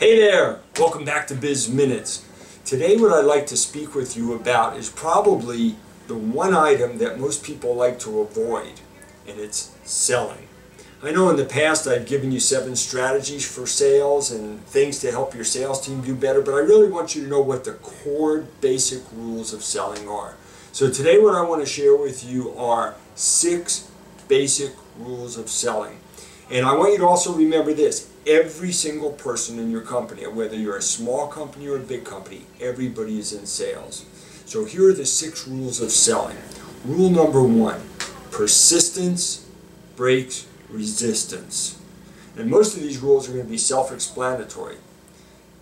Hey there! Welcome back to Biz Minutes. Today what I'd like to speak with you about is probably the one item that most people like to avoid, and it's selling. I know in the past I've given you 7 strategies for sales and things to help your sales team do better, but I really want you to know what the core basic rules of selling are. So today what I want to share with you are 6 basic rules of selling. And I want you to also remember this: every single person in your company, whether you're a small company or a big company, everybody is in sales. So here are the 6 rules of selling. Rule number 1, persistence breaks resistance. And most of these rules are going to be self-explanatory,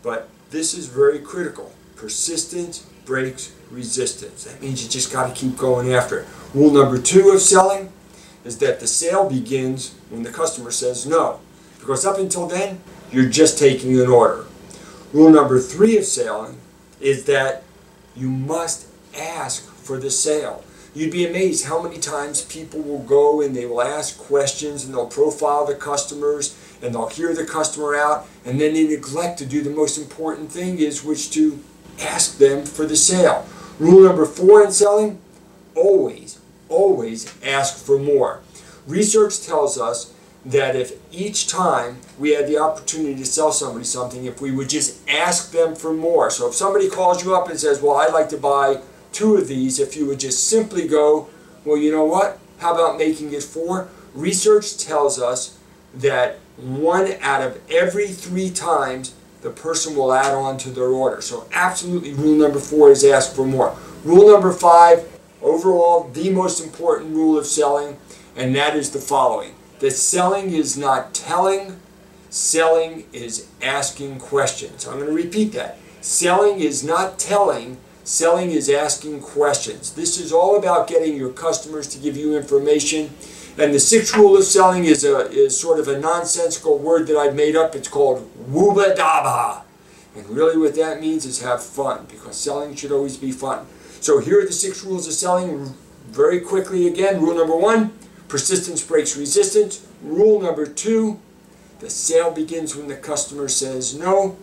but this is very critical. Persistence breaks resistance. That means you just got to keep going after it. Rule number 2 of selling is that the sale begins when the customer says no, because up until then you're just taking an order. Rule number 3 of selling is that you must ask for the sale. You'd be amazed how many times people will go and they will ask questions and they'll profile the customers and they'll hear the customer out, and then they neglect to do the most important thing, is which to ask them for the sale. Rule number 4 in selling: always ask for more. Research tells us that if each time we had the opportunity to sell somebody something, if we would just ask them for more. So if somebody calls you up and says, well, I'd like to buy 2 of these, if you would just simply go, well, you know what, how about making it 4? Research tells us that 1 out of every 3 times the person will add on to their order. So absolutely, rule number 4 is ask for more. Rule number 5, overall, the most important rule of selling, and that is the following: that selling is not telling, selling is asking questions. I'm going to repeat that. Selling is not telling, selling is asking questions. This is all about getting your customers to give you information. And the 6th rule of selling is sort of a nonsensical word that I've made up. It's called wooba daba. And really what that means is have fun, because selling should always be fun. So here are the 6 rules of selling very quickly again. Rule number 1, persistence breaks resistance. Rule number 2, the sale begins when the customer says no.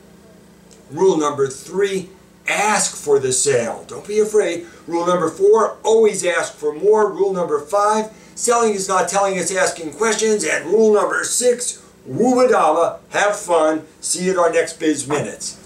Rule number 3, ask for the sale. Don't be afraid. Rule number 4, always ask for more. Rule number 5, selling is not telling, it's asking questions. And rule number 6, woo-ba-dama, have fun. See you at our next Biz Minutes.